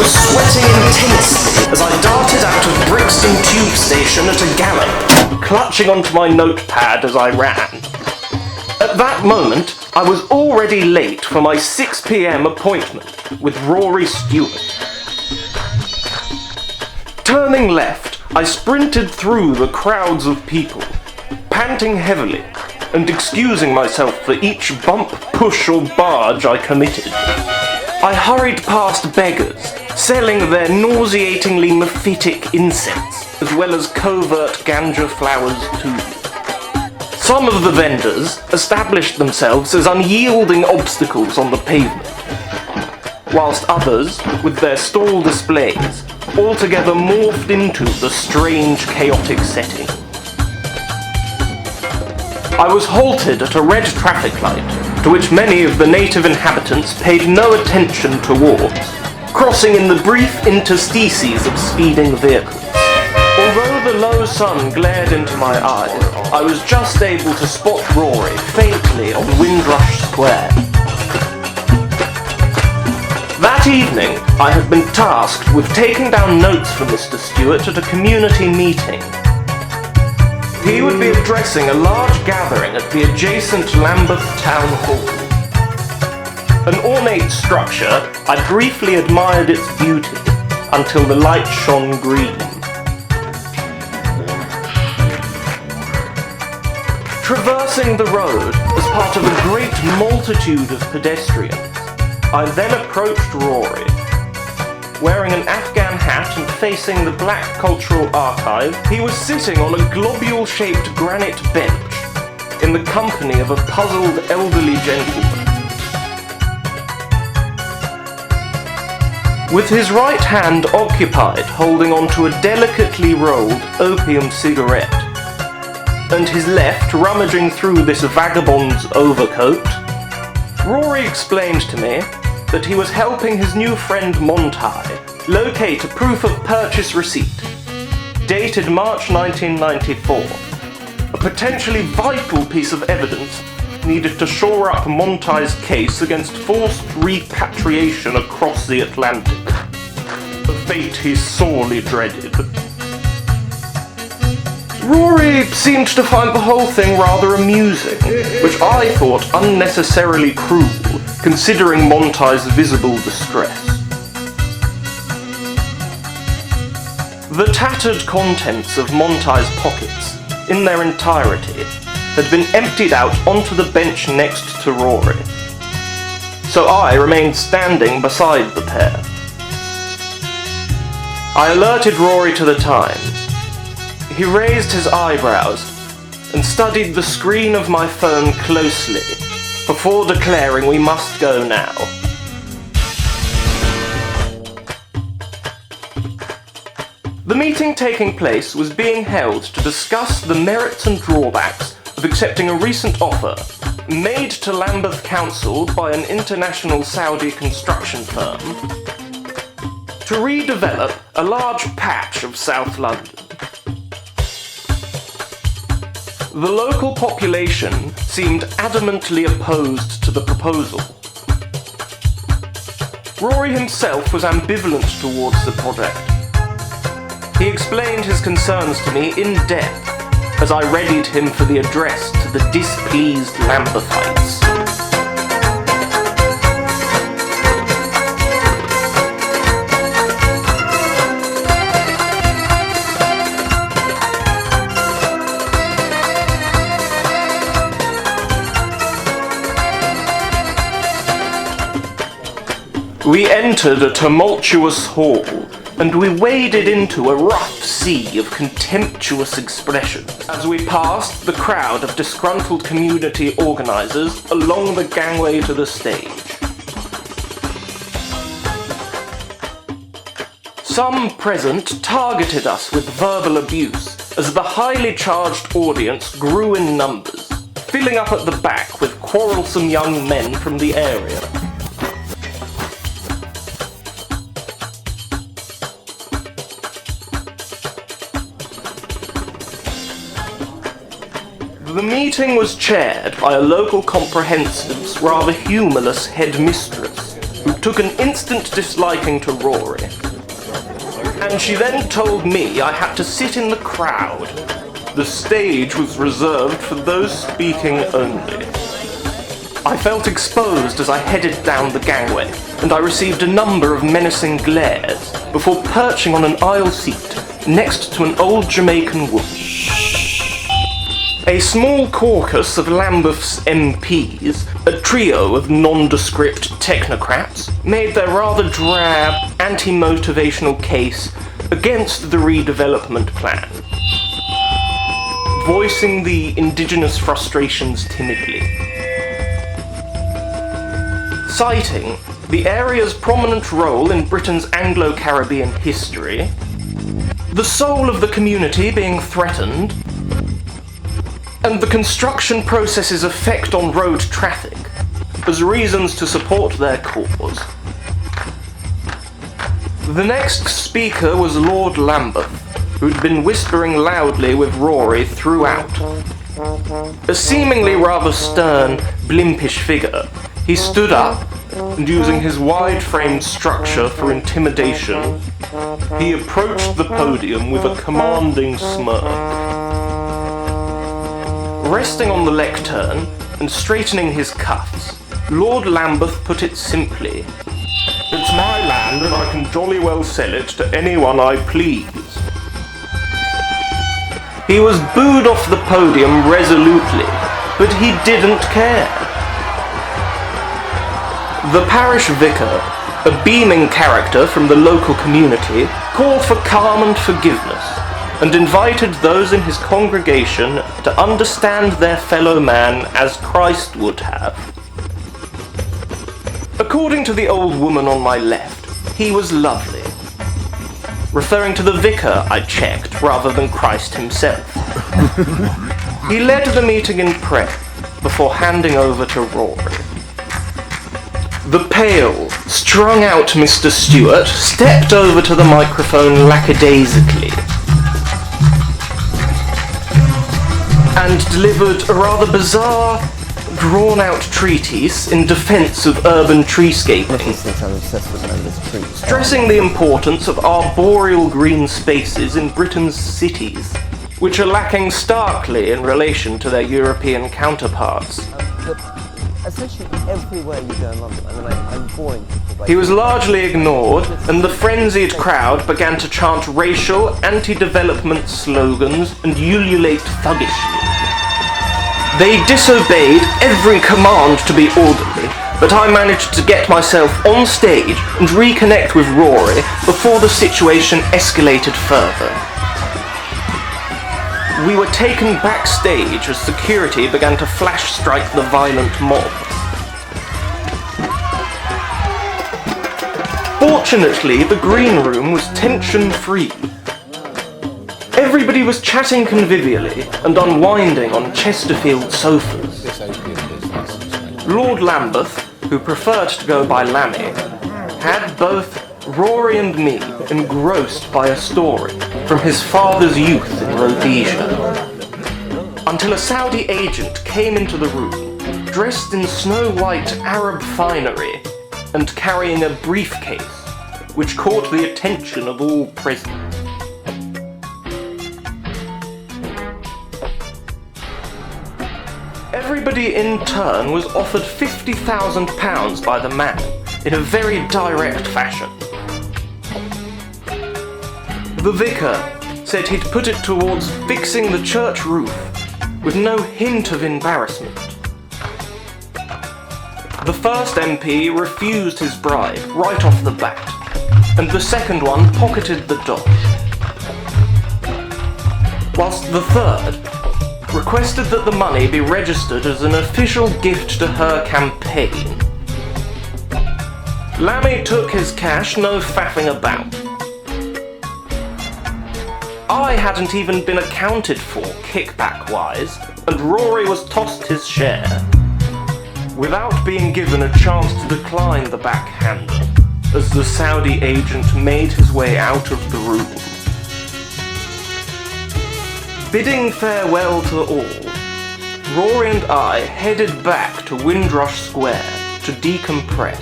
was sweating intensely as I darted out of Brixton Tube Station at a gallop, clutching onto my notepad as I ran. At that moment, I was already late for my 6 p.m. appointment with Rory Stewart. Turning left, I sprinted through the crowds of people, panting heavily and excusing myself for each bump, push or barge I committed. I hurried past beggars, selling their nauseatingly mephitic incense, as well as covert ganja flowers too. Some of the vendors established themselves as unyielding obstacles on the pavement, whilst others, with their stall displays, altogether morphed into the strange, chaotic setting. I was halted at a red traffic light, to which many of the native inhabitants paid no attention towards, crossing in the brief interstices of speeding vehicles. Although the low sun glared into my eyes, I was just able to spot Rory faintly on Windrush Square. That evening, I had been tasked with taking down notes for Mr. Stewart at a community meeting. He would be addressing a large gathering at the adjacent Lambeth Town Hall. An ornate structure, I briefly admired its beauty until the light shone green. Traversing the road as part of a great multitude of pedestrians, I then approached Rory. Wearing an Afghan hat and facing the Black Cultural Archive, he was sitting on a globule-shaped granite bench in the company of a puzzled elderly gentleman. With his right hand occupied holding onto a delicately rolled opium cigarette, and his left rummaging through this vagabond's overcoat, Rory explained to me that he was helping his new friend Monty locate a proof of purchase receipt, dated March 1994, a potentially vital piece of evidence needed to shore up Monty's case against forced repatriation across the Atlantic, a fate he sorely dreaded. Rory seemed to find the whole thing rather amusing, which I thought unnecessarily cruel, considering Monty's visible distress. The tattered contents of Monty's pockets, in their entirety, had been emptied out onto the bench next to Rory, so I remained standing beside the pair. I alerted Rory to the time. He raised his eyebrows and studied the screen of my phone closely before declaring we must go now. The meeting taking place was being held to discuss the merits and drawbacks of accepting a recent offer made to Lambeth Council by an international Saudi construction firm to redevelop a large patch of South London. The local population seemed adamantly opposed to the proposal. Rory himself was ambivalent towards the project. He explained his concerns to me in depth as I readied him for the address to the displeased Lambethites. We entered a tumultuous hall, and we waded into a rough sea of contemptuous expressions as we passed the crowd of disgruntled community organisers along the gangway to the stage. Some present targeted us with verbal abuse as the highly charged audience grew in numbers, filling up at the back with quarrelsome young men from the area. The meeting was chaired by a local comprehensive's rather humorless headmistress, who took an instant disliking to Rory. And she then told me I had to sit in the crowd. The stage was reserved for those speaking only. I felt exposed as I headed down the gangway, and I received a number of menacing glares before perching on an aisle seat next to an old Jamaican woman. A small caucus of Lambeth's MPs, a trio of nondescript technocrats, made their rather drab, anti-motivational case against the redevelopment plan, voicing the indigenous frustrations timidly. Citing the area's prominent role in Britain's Anglo-Caribbean history, the soul of the community being threatened, and the construction process's effect on road traffic as reasons to support their cause. The next speaker was Lord Lambeth, who'd been whispering loudly with Rory throughout. A seemingly rather stern, blimpish figure, he stood up, and using his wide-framed structure for intimidation, he approached the podium with a commanding smirk. Resting on the lectern and straightening his cuffs, Lord Lambeth put it simply, "It's my land and I can jolly well sell it to anyone I please." He was booed off the podium resolutely, but he didn't care. The parish vicar, a beaming character from the local community, called for calm and forgiveness, and invited those in his congregation to understand their fellow man as Christ would have. According to the old woman on my left, he was lovely. Referring to the vicar, I checked, rather than Christ himself. He led the meeting in prayer, before handing over to Rory. The pale, strung-out Mr. Stewart stepped over to the microphone lackadaisically and delivered a rather bizarre, drawn-out treatise in defence of urban treescaping, stressing the importance of arboreal green spaces in Britain's cities, which are lacking starkly in relation to their European counterparts. Essentially everywhere you go in London, I'm boring people. He was largely ignored, and the frenzied crowd began to chant racial, anti-development slogans and ululate thuggishly. They disobeyed every command to be orderly, but I managed to get myself on stage and reconnect with Rory before the situation escalated further. We were taken backstage as security began to flash strike the violent mob. Fortunately, the green room was tension-free. Everybody was chatting convivially and unwinding on Chesterfield sofas. Lord Lambeth, who preferred to go by Lammy, had both Rory and me engrossed by a story from his father's youth in Rhodesia, until a Saudi agent came into the room, dressed in snow-white Arab finery and carrying a briefcase, which caught the attention of all present. Everybody in turn was offered £50,000 by the man, in a very direct fashion. The vicar said he'd put it towards fixing the church roof, with no hint of embarrassment. The first MP refused his bribe right off the bat, and the second one pocketed the dosh, whilst the third requested that the money be registered as an official gift to her campaign. Lammy took his cash, no faffing about. I hadn't even been accounted for, kickback-wise, and Rory was tossed his share, without being given a chance to decline the backhander, as the Saudi agent made his way out of the room. Bidding farewell to all, Rory and I headed back to Windrush Square to decompress.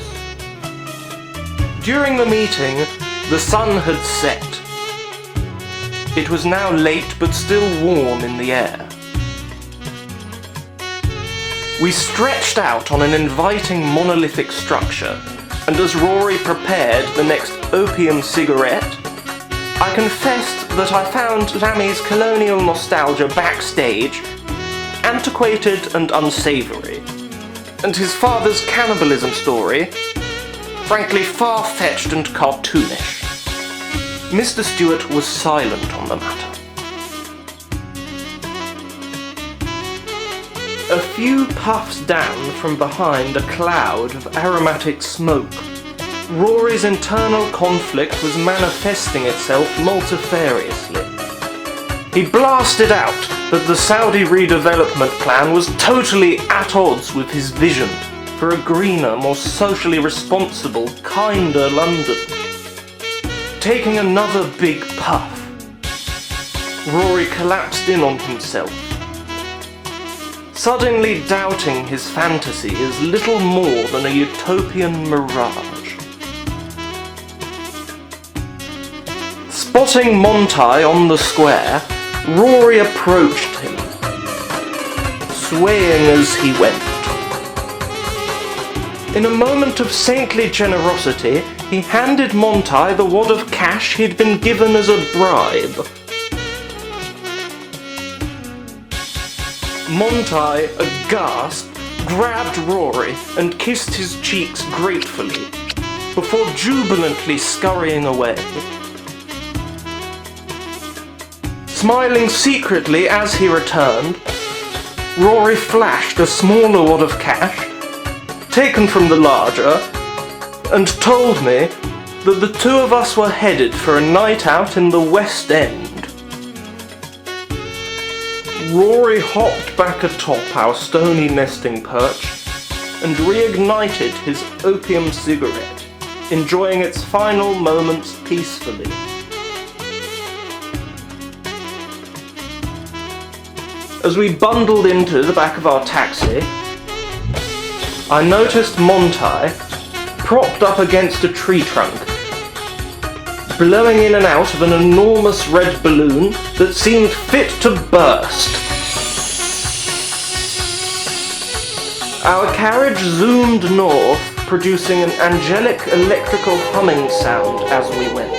During the meeting, the sun had set. It was now late but still warm in the air. We stretched out on an inviting monolithic structure, and as Rory prepared the next opium cigarette, I confessed that I found Lammy's colonial nostalgia backstage antiquated and unsavoury, and his father's cannibalism story frankly far-fetched and cartoonish. Mr. Stewart was silent on the matter. A few puffs down from behind a cloud of aromatic smoke, Rory's internal conflict was manifesting itself multifariously. He blasted out that the Saudi redevelopment plan was totally at odds with his vision for a greener, more socially responsible, kinder London. Taking another big puff, Rory collapsed in on himself, suddenly doubting his fantasy is little more than a utopian mirage. Spotting Monty on the square, Rory approached him, swaying as he went. In a moment of saintly generosity, he handed Monty the wad of cash he'd been given as a bribe. Monty, aghast, grabbed Rory and kissed his cheeks gratefully, before jubilantly scurrying away. Smiling secretly as he returned, Rory flashed a smaller wad of cash, taken from the larger, and told me that the two of us were headed for a night out in the West End. Rory hopped back atop our stony nesting perch and reignited his opium cigarette, enjoying its final moments peacefully. As we bundled into the back of our taxi, I noticed Monty propped up against a tree trunk, blowing in and out of an enormous red balloon that seemed fit to burst. Our carriage zoomed north, producing an angelic electrical humming sound as we went.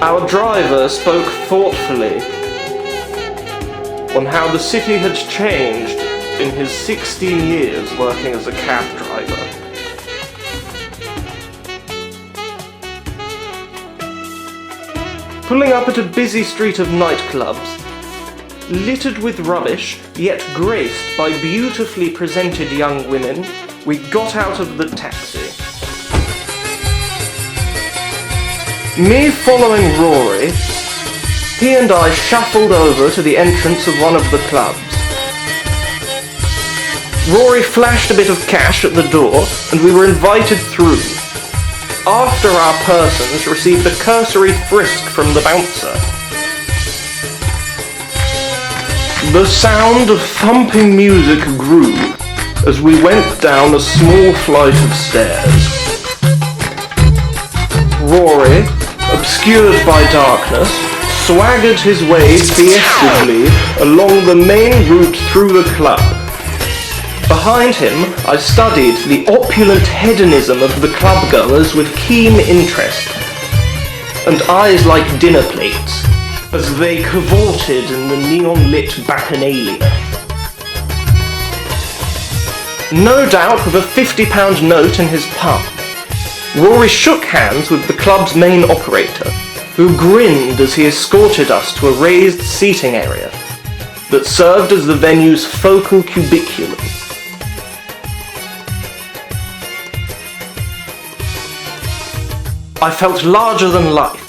Our driver spoke thoughtfully on how the city had changed in his 16 years working as a cab driver. Pulling up at a busy street of nightclubs, littered with rubbish, yet graced by beautifully presented young women, we got out of the taxi. Me following Rory, he and I shuffled over to the entrance of one of the clubs. Rory flashed a bit of cash at the door, and we were invited through, after our persons received a cursory frisk from the bouncer. The sound of thumping music grew as we went down a small flight of stairs. Rory, obscured by darkness, swaggered his way fiestively along the main route through the club. Behind him, I studied the opulent hedonism of the clubgoers with keen interest, and eyes like dinner plates as they cavorted in the neon-lit bacchanalia. No doubt with a £50 note in his palm, Rory shook hands with the club's main operator, who grinned as he escorted us to a raised seating area that served as the venue's focal cubiculum. I felt larger than life,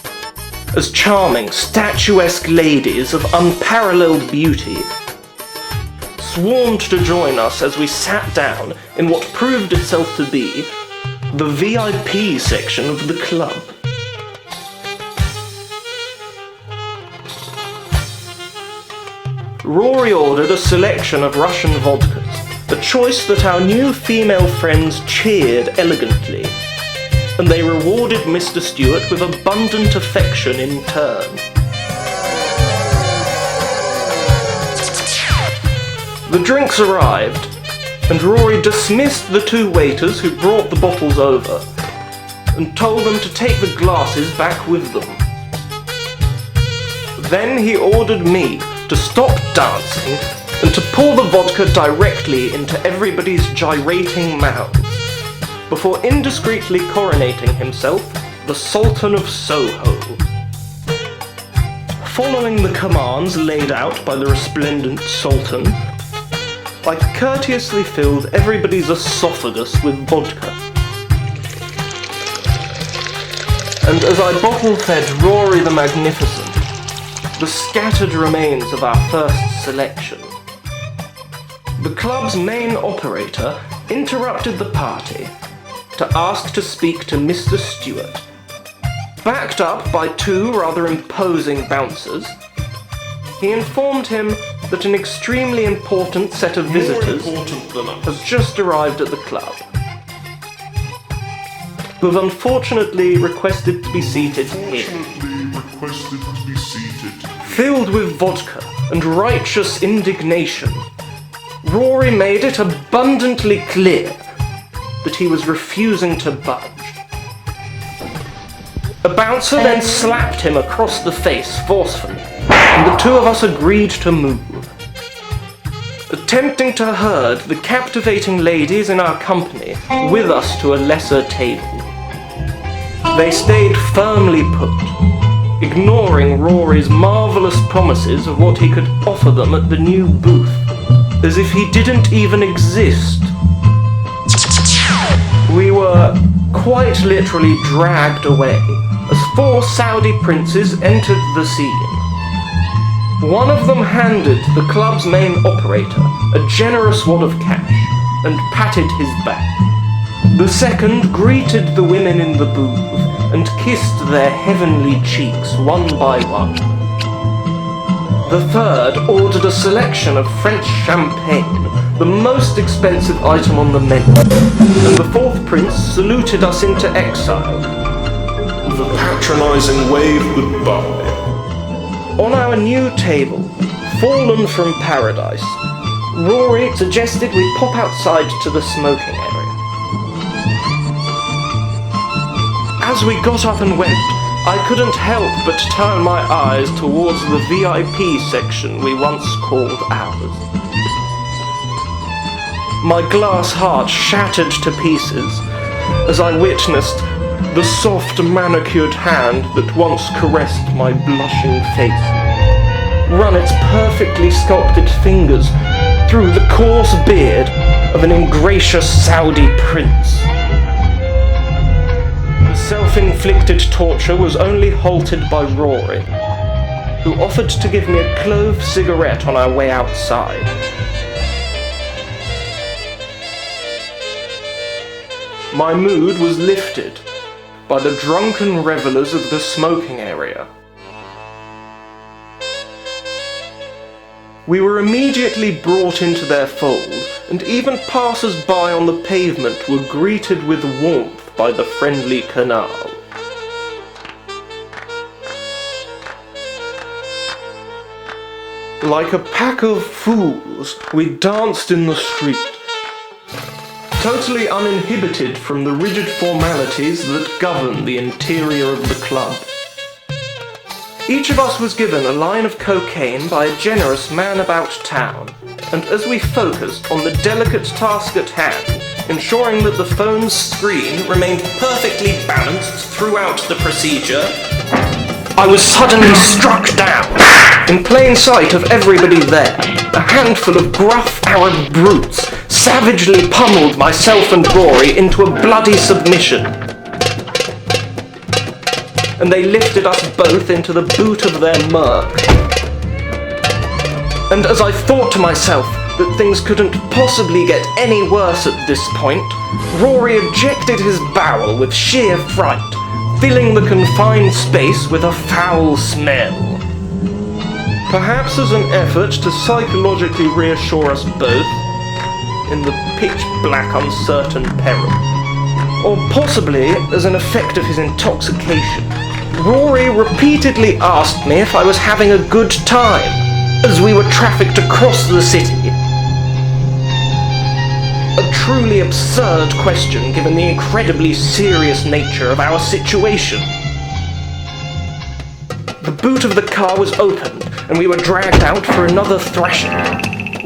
as charming, statuesque ladies of unparalleled beauty swarmed to join us as we sat down in what proved itself to be the VIP section of the club. Rory ordered a selection of Russian vodkas, a choice that our new female friends cheered elegantly, and they rewarded Mr. Stewart with abundant affection in turn. The drinks arrived, and Rory dismissed the two waiters who brought the bottles over, and told them to take the glasses back with them. Then he ordered me to stop dancing and to pour the vodka directly into everybody's gyrating mouths, before indiscreetly coronating himself the Sultan of Soho. Following the commands laid out by the resplendent Sultan, I courteously filled everybody's esophagus with vodka. And as I bottle-fed Rory the Magnificent the scattered remains of our first selection, the club's main operator interrupted the party to ask to speak to Mr. Stewart. Backed up by two rather imposing bouncers, he informed him that an extremely important set of visitors have just arrived at the club, who have unfortunately requested to be seated here. Filled with vodka and righteous indignation, Rory made it abundantly clear that he was refusing to budge. A bouncer then slapped him across the face forcefully, and the two of us agreed to move, attempting to herd the captivating ladies in our company with us to a lesser table. They stayed firmly put, ignoring Rory's marvellous promises of what he could offer them at the new booth, as if he didn't even exist. We were quite literally dragged away as four Saudi princes entered the scene. One of them handed the club's main operator a generous wad of cash and patted his back. The second greeted the women in the booth and kissed their heavenly cheeks one by one. The third ordered a selection of French champagne, the most expensive item on the menu, and the fourth prince saluted us into exile with a patronising wave goodbye. On our new table, fallen from paradise, Rory suggested we pop outside to the smoking area. As we got up and went, I couldn't help but turn my eyes towards the VIP section we once called ours. My glass heart shattered to pieces as I witnessed the soft manicured hand that once caressed my blushing face run its perfectly sculpted fingers through the coarse beard of an ingracious Saudi prince. The self-inflicted torture was only halted by Rory, who offered to give me a clove cigarette on our way outside. My mood was lifted by the drunken revellers of the smoking area. We were immediately brought into their fold, and even passers-by on the pavement were greeted with warmth by the friendly canal. Like a pack of fools, we danced in the street, totally uninhibited from the rigid formalities that govern the interior of the club. Each of us was given a line of cocaine by a generous man about town, and as we focused on the delicate task at hand, ensuring that the phone's screen remained perfectly balanced throughout the procedure, I was suddenly struck down, in plain sight of everybody there. A handful of gruff Arab brutes savagely pummeled myself and Rory into a bloody submission, and they lifted us both into the boot of their Merc. And as I thought to myself that things couldn't possibly get any worse at this point, Rory ejected his bowel with sheer fright, filling the confined space with a foul smell. Perhaps as an effort to psychologically reassure us both, in the pitch-black, uncertain peril. Or possibly as an effect of his intoxication, Rory repeatedly asked me if I was having a good time as we were trafficked across the city. A truly absurd question given the incredibly serious nature of our situation. The boot of the car was opened and we were dragged out for another thrashing.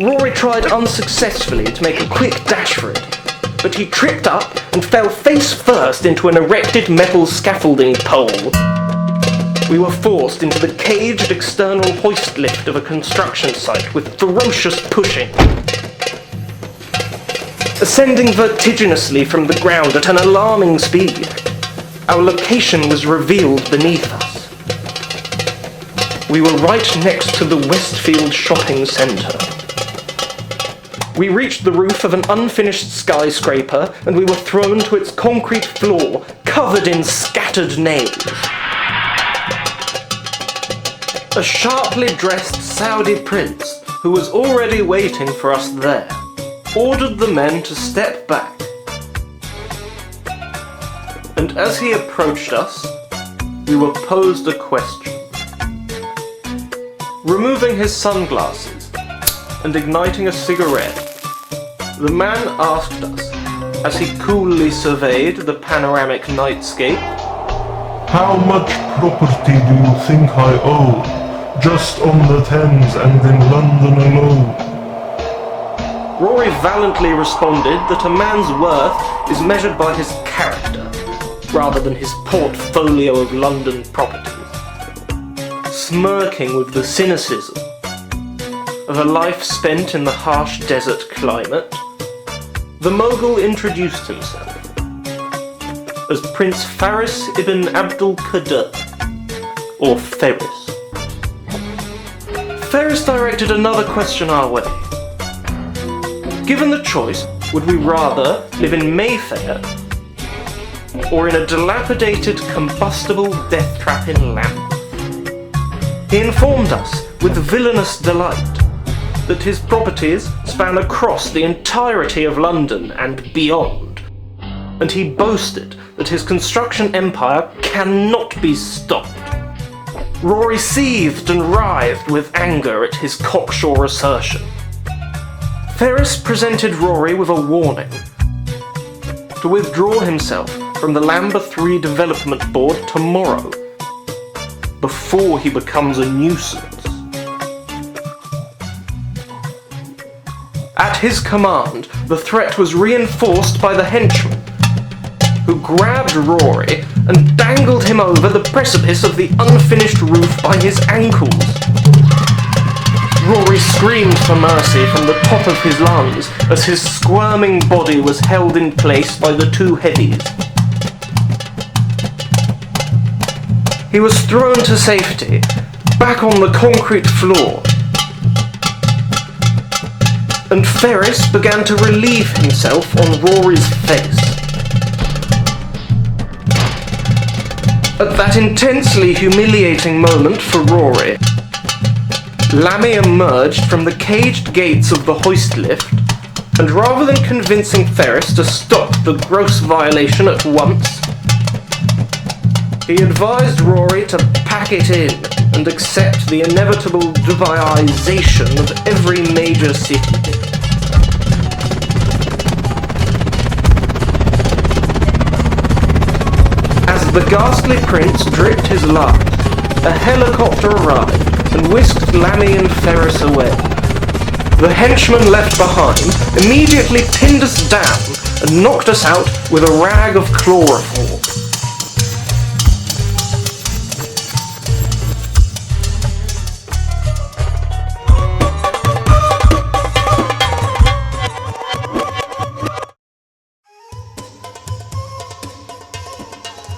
Rory tried unsuccessfully to make a quick dash for it, but he tripped up and fell face first into an erected metal scaffolding pole. We were forced into the caged external hoist lift of a construction site with ferocious pushing. Ascending vertiginously from the ground at an alarming speed, our location was revealed beneath us. We were right next to the Westfield shopping centre. We reached the roof of an unfinished skyscraper and we were thrown to its concrete floor, covered in scattered nails. A sharply dressed Saudi prince, who was already waiting for us there, ordered the men to step back. And as he approached us, we were posed a question. Removing his sunglasses and igniting a cigarette, the man asked us, as he coolly surveyed the panoramic nightscape, "How much property do you think I own, just on the Thames and in London alone?" Rory valiantly responded that a man's worth is measured by his character, rather than his portfolio of London properties. Smirking with the cynicism of a life spent in the harsh desert climate, the mogul introduced himself as Prince Faris ibn Abdul Qadir, or Ferris. Ferris directed another question our way. Given the choice, would we rather live in Mayfair or in a dilapidated combustible death trap in Lambeth? He informed us with villainous delight that his properties span across the entirety of London and beyond, and he boasted that his construction empire cannot be stopped. Rory seethed and writhed with anger at his cocksure assertion. Ferris presented Rory with a warning to withdraw himself from the Lambeth Redevelopment Board tomorrow, before he becomes a nuisance. At his command, the threat was reinforced by the henchman, who grabbed Rory and dangled him over the precipice of the unfinished roof by his ankles. Rory screamed for mercy from the top of his lungs as his squirming body was held in place by the two heavies. He was thrown to safety, back on the concrete floor, and Ferris began to relieve himself on Rory's face. At that intensely humiliating moment for Rory, Lammy emerged from the caged gates of the hoist lift, and rather than convincing Ferris to stop the gross violation at once, he advised Rory to pack it in and accept the inevitable Dubaiization of every major city. As the ghastly prince dripped his last, a helicopter arrived and whisked Lammy and Ferris away. The henchman left behind immediately pinned us down and knocked us out with a rag of chloroform.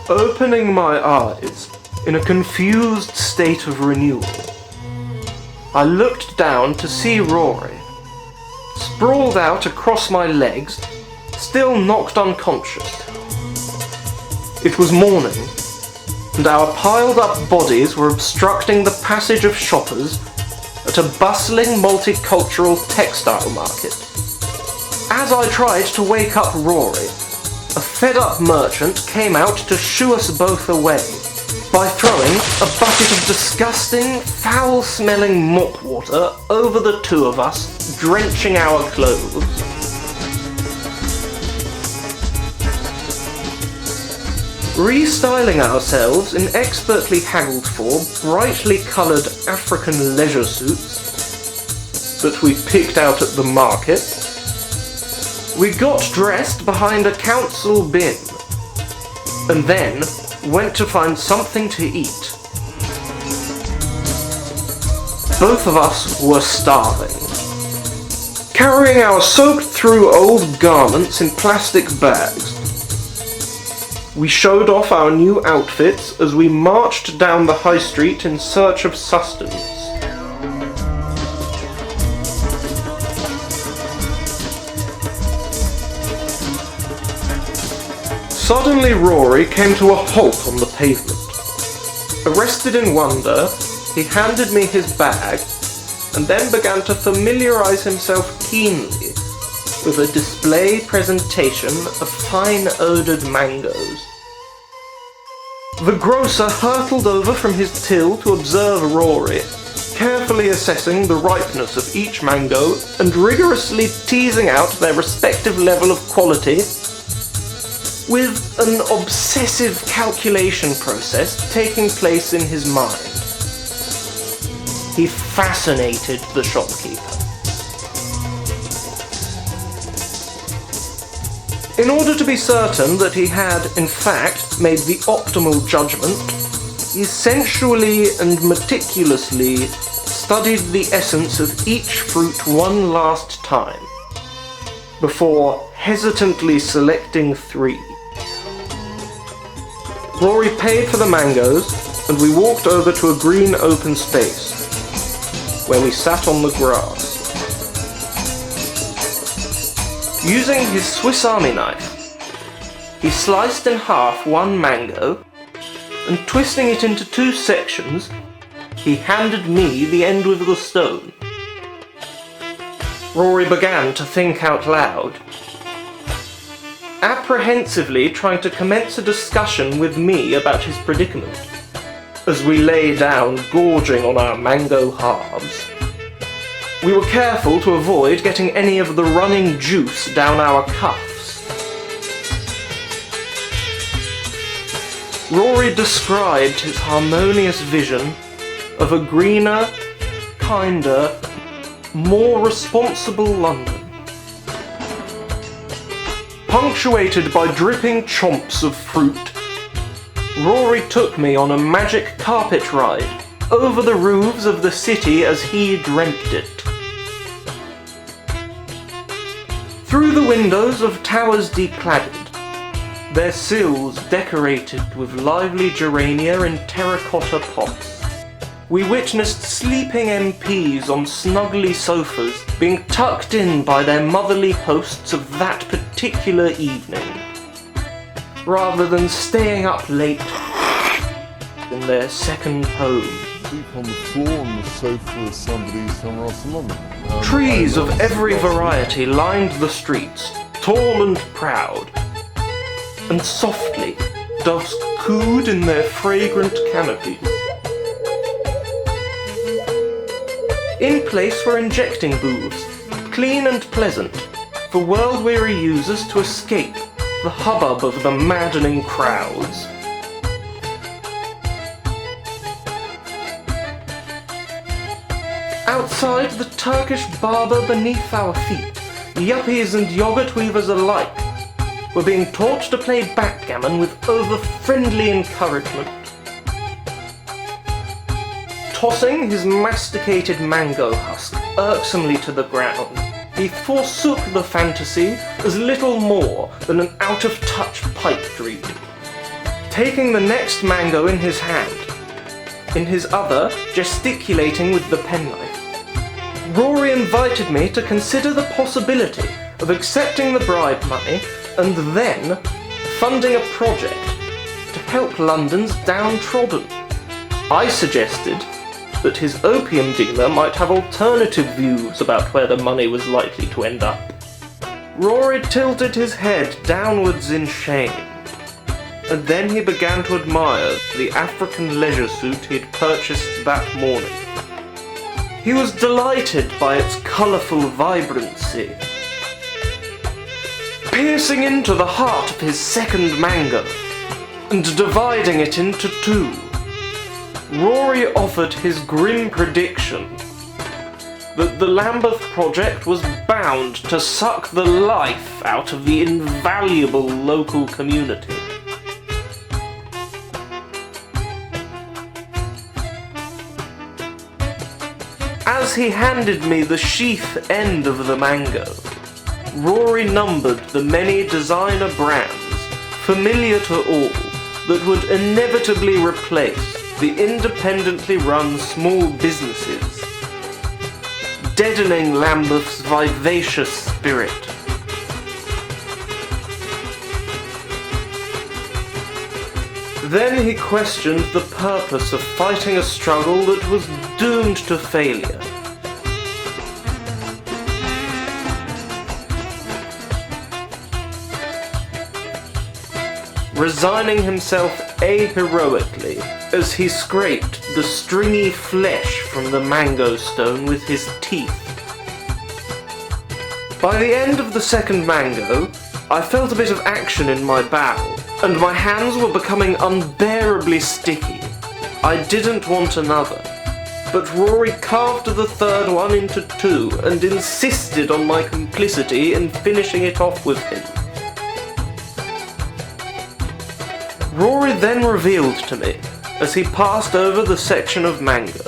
Opening my eyes in a confused state of renewal, I looked down to see Rory, sprawled out across my legs, still knocked unconscious. It was morning, and our piled-up bodies were obstructing the passage of shoppers at a bustling multicultural textile market. As I tried to wake up Rory, a fed-up merchant came out to shoo us both away by throwing a bucket of disgusting, foul-smelling mop water over the two of us, drenching our clothes. Restyling ourselves in expertly haggled for, brightly coloured African leisure suits that we picked out at the market, we got dressed behind a council bin, and then went to find something to eat. Both of us were starving. Carrying our soaked-through old garments in plastic bags, we showed off our new outfits as we marched down the high street in search of sustenance. Suddenly Rory came to a halt on the pavement. Arrested in wonder, he handed me his bag and then began to familiarise himself keenly with a display presentation of fine-odoured mangoes. The grocer hurtled over from his till to observe Rory, carefully assessing the ripeness of each mango and rigorously teasing out their respective level of quality with an obsessive calculation process taking place in his mind. He fascinated the shopkeeper. In order to be certain that he had, in fact, made the optimal judgment, he sensually and meticulously studied the essence of each fruit one last time, before hesitantly selecting 3. Rory paid for the mangoes, and we walked over to a green open space, where we sat on the grass. Using his Swiss Army knife, he sliced in half one mango, and twisting it into 2 sections, he handed me the end with the stone. Rory began to think out loud, apprehensively trying to commence a discussion with me about his predicament, as we lay down gorging on our mango halves. We were careful to avoid getting any of the running juice down our cuffs. Rory described his harmonious vision of a greener, kinder, more responsible London, punctuated by dripping chomps of fruit. Rory took me on a magic carpet ride over the roofs of the city as he dreamt it. Through the windows of towers decladded, their sills decorated with lively gerania in terracotta pots, we witnessed sleeping MPs on snuggly sofas being tucked in by their motherly hosts of that particular evening, rather than staying up late in their second home. Sleep on the floor on the sofa as somebody somewhere else in London. Trees of every variety lined the streets, tall and proud, and softly doves cooed in their fragrant canopies. In place were injecting booths, clean and pleasant, for world-weary users to escape the hubbub of the maddening crowds. Outside the Turkish barber beneath our feet, yuppies and yogurt weavers alike were being taught to play backgammon with over-friendly encouragement. Tossing his masticated mango husk irksomely to the ground, he forsook the fantasy as little more than an out-of-touch pipe dream. Taking the next mango in his hand, in his other gesticulating with the penknife, Rory invited me to consider the possibility of accepting the bribe money and then funding a project to help London's downtrodden. I suggested that his opium dealer might have alternative views about where the money was likely to end up. Rory tilted his head downwards in shame, and then he began to admire the African leisure suit he had purchased that morning. He was delighted by its colourful vibrancy, piercing into the heart of his second mango, and dividing it into two. Rory offered his grim prediction that the Lambeth project was bound to suck the life out of the invaluable local community. As he handed me the sheath end of the mango, Rory numbered the many designer brands, familiar to all, that would inevitably replace the independently run small businesses, deadening Lambeth's vivacious spirit. Then he questioned the purpose of fighting a struggle that was doomed to failure. Resigning himself aheroically as he scraped the stringy flesh from the mango stone with his teeth. By the end of the second mango, I felt a bit of action in my bowel, and my hands were becoming unbearably sticky. I didn't want another, but Rory carved the third one into two and insisted on my complicity in finishing it off with him. Rory then revealed to me, as he passed over the section of mango,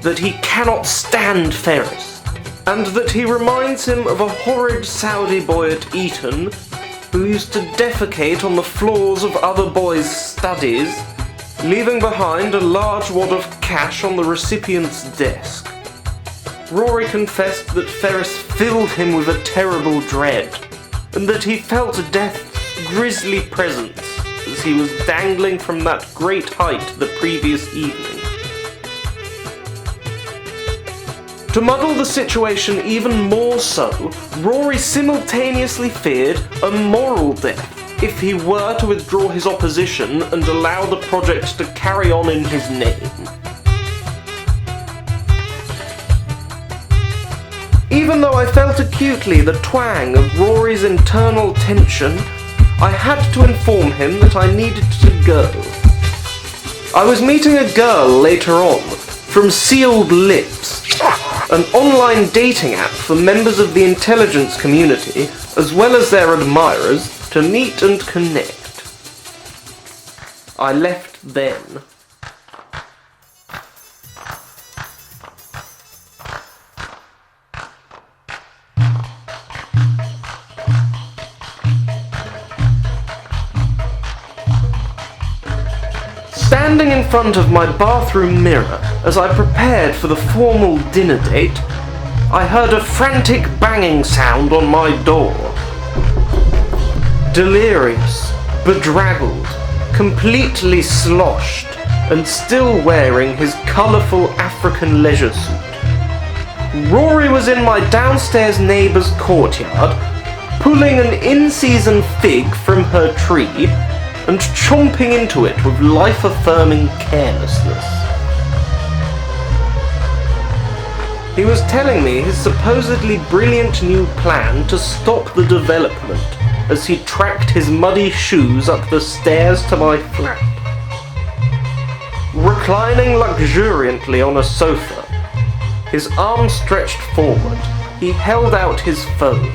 that he cannot stand Ferris, and that he reminds him of a horrid Saudi boy at Eton who used to defecate on the floors of other boys' studies, leaving behind a large wad of cash on the recipient's desk. Rory confessed that Ferris filled him with a terrible dread, and that he felt death's grisly presence as he was dangling from that great height the previous evening. To muddle the situation even more so, Rory simultaneously feared a moral death if he were to withdraw his opposition and allow the project to carry on in his name. Even though I felt acutely the twang of Rory's internal tension, I had to inform him that I needed to go. I was meeting a girl later on, from Sealed Lips, an online dating app for members of the intelligence community, as well as their admirers, to meet and connect. I left then. Standing in front of my bathroom mirror as I prepared for the formal dinner date, I heard a frantic banging sound on my door. Delirious, bedraggled, completely sloshed, and still wearing his colourful African leisure suit, Rory was in my downstairs neighbour's courtyard, pulling an in-season fig from her tree and chomping into it with life-affirming carelessness. He was telling me his supposedly brilliant new plan to stop the development as he tracked his muddy shoes up the stairs to my flat. Reclining luxuriantly on a sofa, his arms stretched forward, he held out his phone,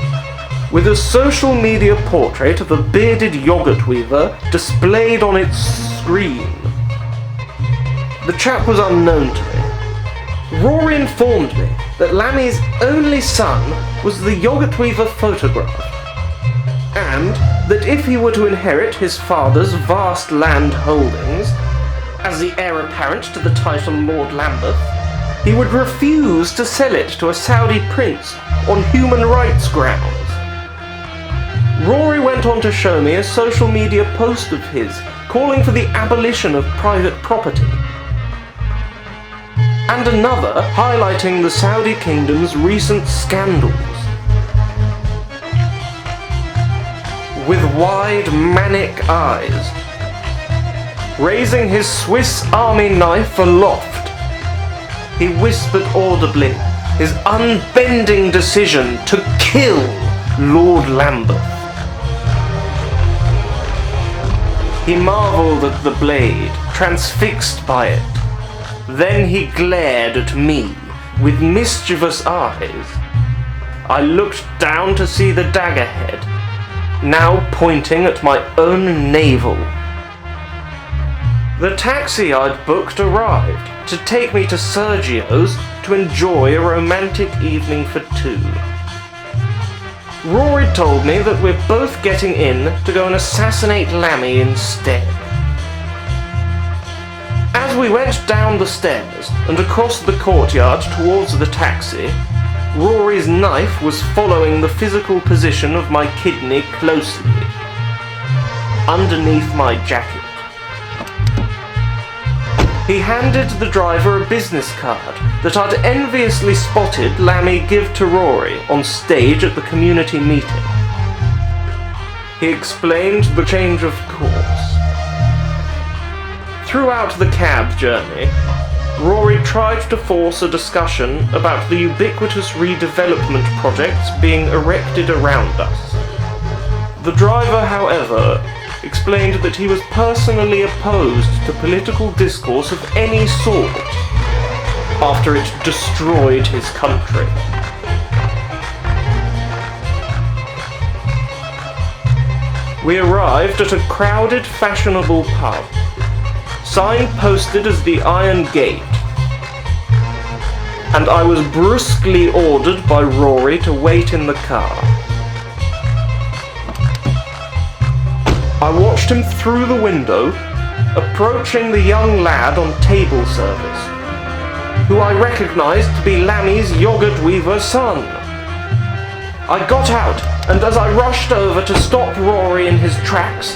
with a social media portrait of a bearded yogurt weaver displayed on its screen. The chap was unknown to me. Rory informed me that Lammy's only son was the yogurt weaver photographed, and that if he were to inherit his father's vast land holdings, as the heir apparent to the title Lord Lambeth, he would refuse to sell it to a Saudi prince on human rights grounds. Rory went on to show me a social media post of his calling for the abolition of private property, and another highlighting the Saudi kingdom's recent scandals. with wide, manic eyes. Raising his Swiss Army knife aloft, he whispered audibly his unbending decision to kill Lord Lambeth. He marvelled at the blade, transfixed by it. Then he glared at me with mischievous eyes. I looked down to see the dagger head, now pointing at my own navel. The taxi I'd booked arrived to take me to Sergio's to enjoy a romantic evening for two. Rory told me that we're both getting in to go and assassinate Lammy instead. As we went down the stairs and across the courtyard towards the taxi, Rory's knife was following the physical position of my kidney closely, underneath my jacket. He handed the driver a business card that I'd enviously spotted Lammy give to Rory on stage at the community meeting. He explained the change of course. Throughout the cab journey, Rory tried to force a discussion about the ubiquitous redevelopment projects being erected around us. The driver, however, explained that he was personally opposed to political discourse of any sort after it destroyed his country. We arrived at a crowded, fashionable pub, signposted as the Iron Gate, and I was brusquely ordered by Rory to wait in the car. I watched him through the window, approaching the young lad on table service, who I recognised to be Lammy's yogurt weaver son. I got out, and as I rushed over to stop Rory in his tracks,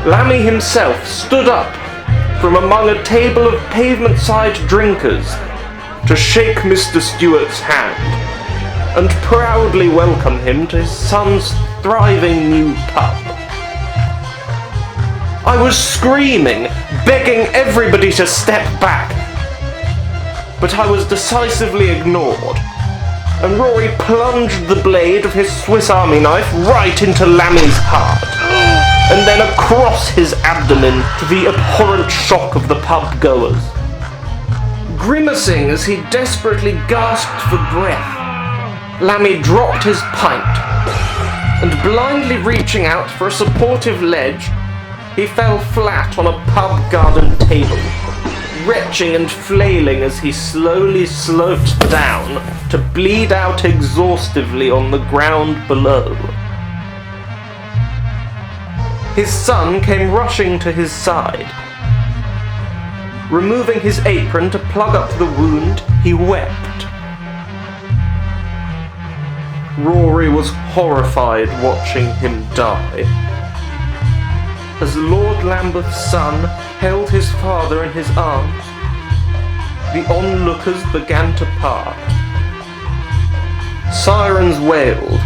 Lammy himself stood up from among a table of pavement-side drinkers to shake Mr. Stewart's hand and proudly welcome him to his son's thriving new pub. I was screaming, begging everybody to step back, but I was decisively ignored, and Rory plunged the blade of his Swiss Army knife right into Lammy's heart, and then across his abdomen to the abhorrent shock of the pub goers. Grimacing as he desperately gasped for breath, Lammy dropped his pint, and blindly reaching out for a supportive ledge, he fell flat on a pub garden table, retching and flailing as he slowly sloped down to bleed out exhaustively on the ground below. His son came rushing to his side. Removing his apron to plug up the wound, he wept. Rory was horrified watching him die. As Lord Lambeth's son held his father in his arms, the onlookers began to part. Sirens wailed,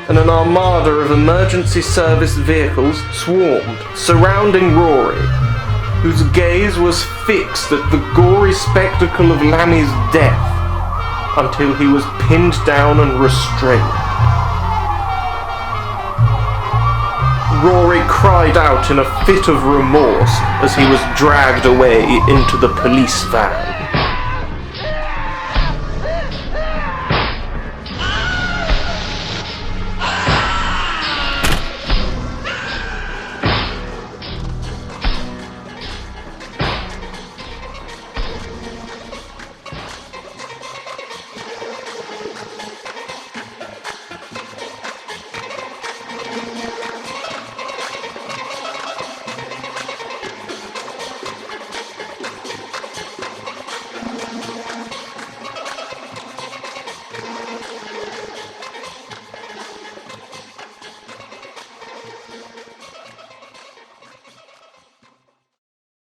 and an armada of emergency service vehicles swarmed, surrounding Rory, whose gaze was fixed at the gory spectacle of Lammy's death until he was pinned down and restrained. Rory cried out in a fit of remorse as he was dragged away into the police van.